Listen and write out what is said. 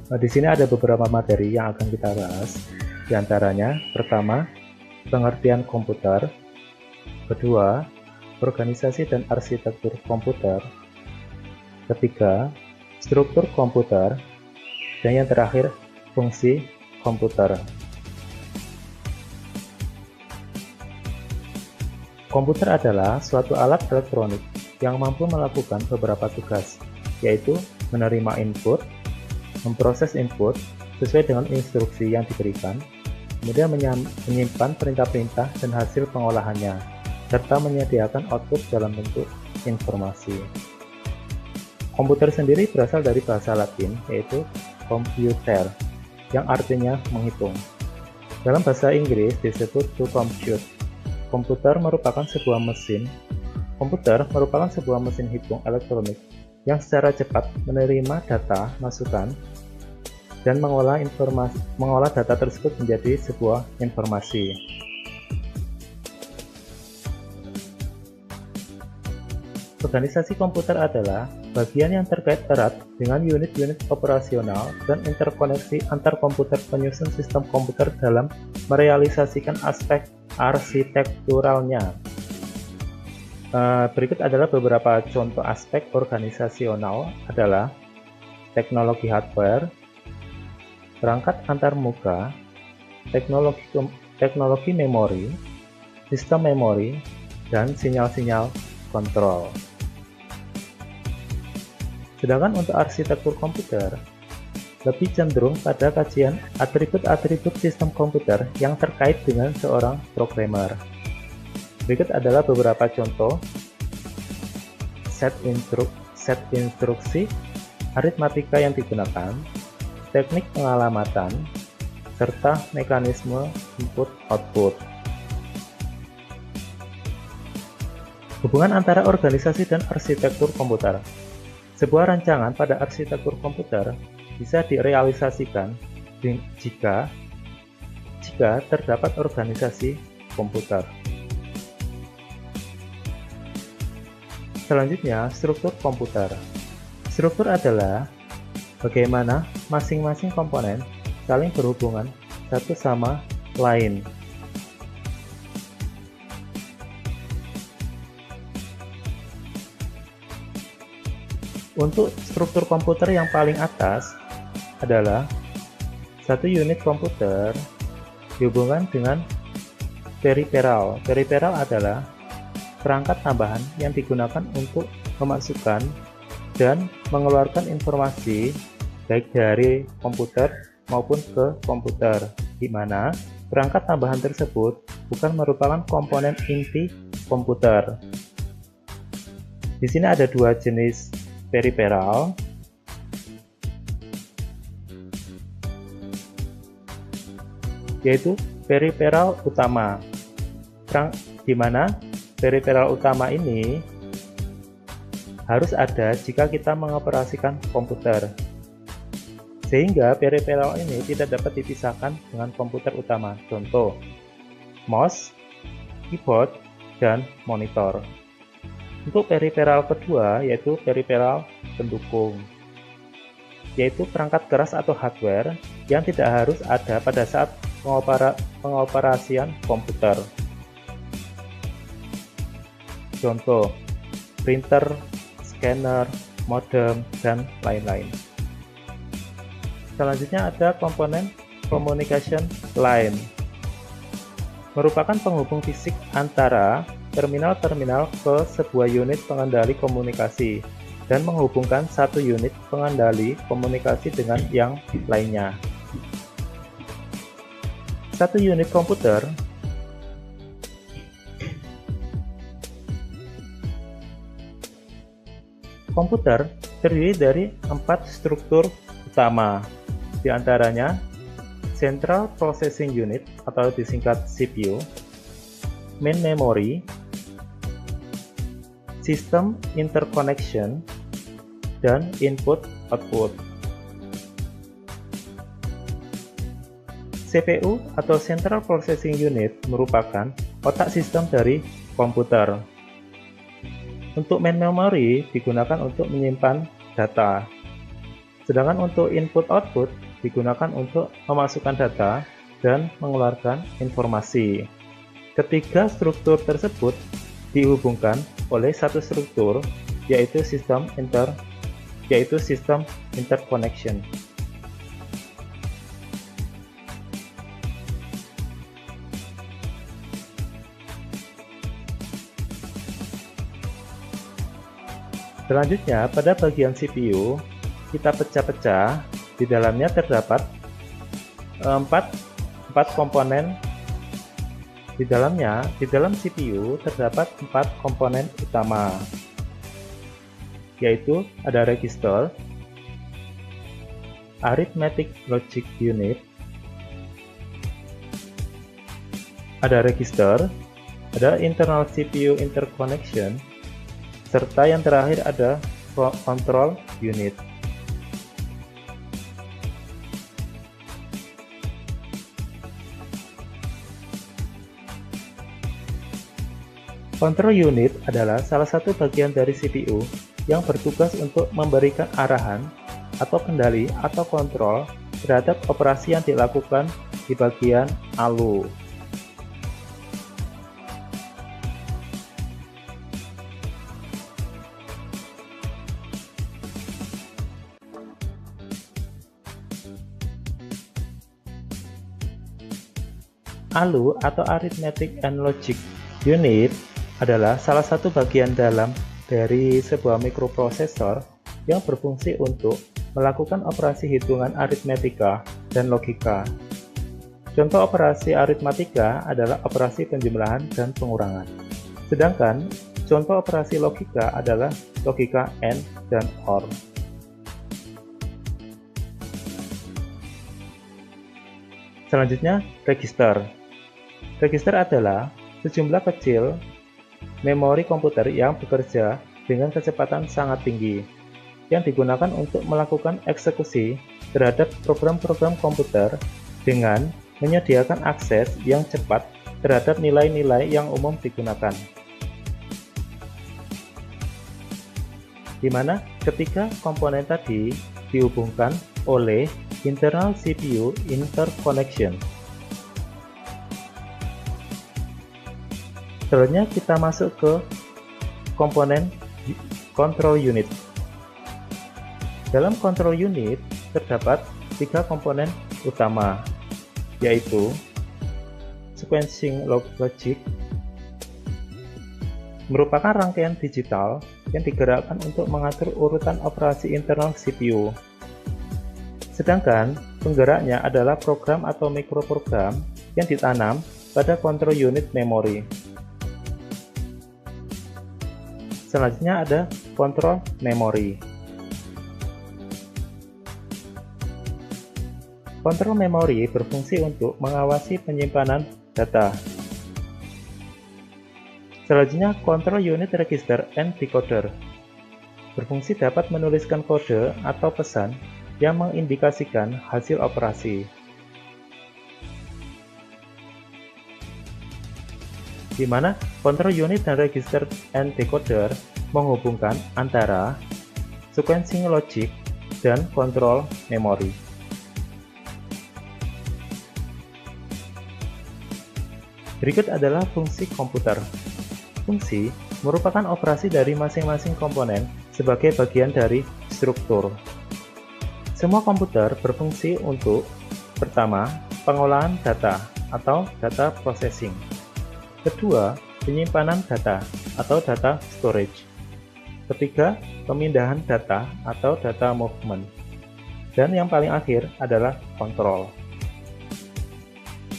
Di sini ada beberapa materi yang akan kita bahas. Di antaranya, pertama, pengertian komputer. Kedua, organisasi dan arsitektur komputer. Ketiga, struktur komputer. Dan yang terakhir, fungsi komputer. Komputer adalah suatu alat elektronik yang mampu melakukan beberapa tugas, yaitu menerima input, memproses input sesuai dengan instruksi yang diberikan, kemudian menyimpan perintah-perintah dan hasil pengolahannya, serta menyediakan output dalam bentuk informasi. Komputer sendiri berasal dari bahasa Latin, yaitu computer, yang artinya menghitung. Dalam bahasa Inggris disebut to compute. Komputer merupakan sebuah mesin hitung elektronik yang secara cepat menerima data masukan dan mengolah data tersebut menjadi sebuah informasi. Organisasi komputer adalah bagian yang terkait erat dengan unit-unit operasional dan interkoneksi antar komputer penyusun sistem komputer dalam merealisasikan aspek arsitekturalnya. Berikut adalah beberapa contoh aspek organisasional adalah teknologi hardware, perangkat antarmuka, teknologi memori, sistem memori, dan sinyal-sinyal kontrol. Sedangkan untuk arsitektur komputer, lebih cenderung pada kajian atribut-atribut sistem komputer yang terkait dengan seorang programmer. Berikut adalah beberapa contoh set instruksi, aritmatika yang digunakan, teknik pengalamatan, serta mekanisme input-output. Hubungan antara organisasi dan arsitektur komputer. Sebuah rancangan pada arsitektur komputer bisa direalisasikan jika terdapat organisasi komputer. Selanjutnya, struktur komputer. Struktur adalah bagaimana masing-masing komponen saling berhubungan satu sama lain. Untuk struktur komputer yang paling atas adalah satu unit komputer dihubungkan dengan periferal. Periferal adalah perangkat tambahan yang digunakan untuk memasukkan dan mengeluarkan informasi baik dari komputer maupun ke komputer, di mana perangkat tambahan tersebut bukan merupakan komponen inti komputer. Di sini ada dua jenis periferal, yaitu periferal utama, di mana periferal utama ini harus ada jika kita mengoperasikan komputer, sehingga periferal ini tidak dapat dipisahkan dengan komputer utama. Contoh, mouse, keyboard, dan monitor. Untuk periferal kedua, yaitu periferal pendukung, yaitu perangkat keras atau hardware yang tidak harus ada pada saat pengoperasian komputer. Contoh, printer, scanner, modem, dan lain-lain. Selanjutnya ada komponen communication line, merupakan penghubung fisik antara terminal-terminal ke sebuah unit pengendali komunikasi dan menghubungkan satu unit pengendali komunikasi dengan yang lainnya. Satu unit komputer terdiri dari 4 struktur utama, di antaranya Central Processing Unit atau disingkat CPU, Main Memory, System Interconnection, dan Input-Output. CPU atau Central Processing Unit merupakan otak sistem dari komputer. Untuk main memory digunakan untuk menyimpan data. Sedangkan untuk input-output digunakan untuk memasukkan data dan mengeluarkan informasi. Ketiga struktur tersebut dihubungkan oleh satu struktur, yaitu sistem interconnection. Selanjutnya, pada bagian CPU, kita pecah-pecah. Di dalamnya terdapat empat komponen. Di dalam CPU terdapat 4 komponen utama, yaitu ada register, arithmetic logic unit, ada internal CPU interconnection, serta yang terakhir ada control unit. Control unit adalah salah satu bagian dari CPU yang bertugas untuk memberikan arahan atau kendali atau kontrol terhadap operasi yang dilakukan di bagian ALU. ALU atau Arithmetic and Logic Unit adalah salah satu bagian dalam dari sebuah mikroprosesor yang berfungsi untuk melakukan operasi hitungan aritmetika dan logika. Contoh operasi aritmetika adalah operasi penjumlahan dan pengurangan. Sedangkan contoh operasi logika adalah logika AND dan OR. Selanjutnya, register. Register adalah sejumlah kecil memori komputer yang bekerja dengan kecepatan sangat tinggi, yang digunakan untuk melakukan eksekusi terhadap program-program komputer dengan menyediakan akses yang cepat terhadap nilai-nilai yang umum digunakan. Di mana ketiga komponen tadi dihubungkan oleh internal CPU interconnection. Selanjutnya kita masuk ke komponen control unit. Dalam control unit terdapat 3 komponen utama, yaitu sequencing logic, merupakan rangkaian digital yang digerakkan untuk mengatur urutan operasi internal CPU. Sedangkan penggeraknya adalah program atau mikroprogram yang ditanam pada control unit memori. Selanjutnya ada control memory. Control memory berfungsi untuk mengawasi penyimpanan data. Selanjutnya control unit register and decoder. Berfungsi dapat menuliskan kode atau pesan yang mengindikasikan hasil operasi. Di mana control unit dan register and decoder menghubungkan antara sequencing logic dan control memory. Berikut adalah fungsi komputer. Fungsi merupakan operasi dari masing-masing komponen sebagai bagian dari struktur. Semua komputer berfungsi untuk: pertama, pengolahan data atau data processing. Kedua, penyimpanan data atau data storage. Ketiga, pemindahan data atau data movement. Dan yang paling akhir adalah kontrol.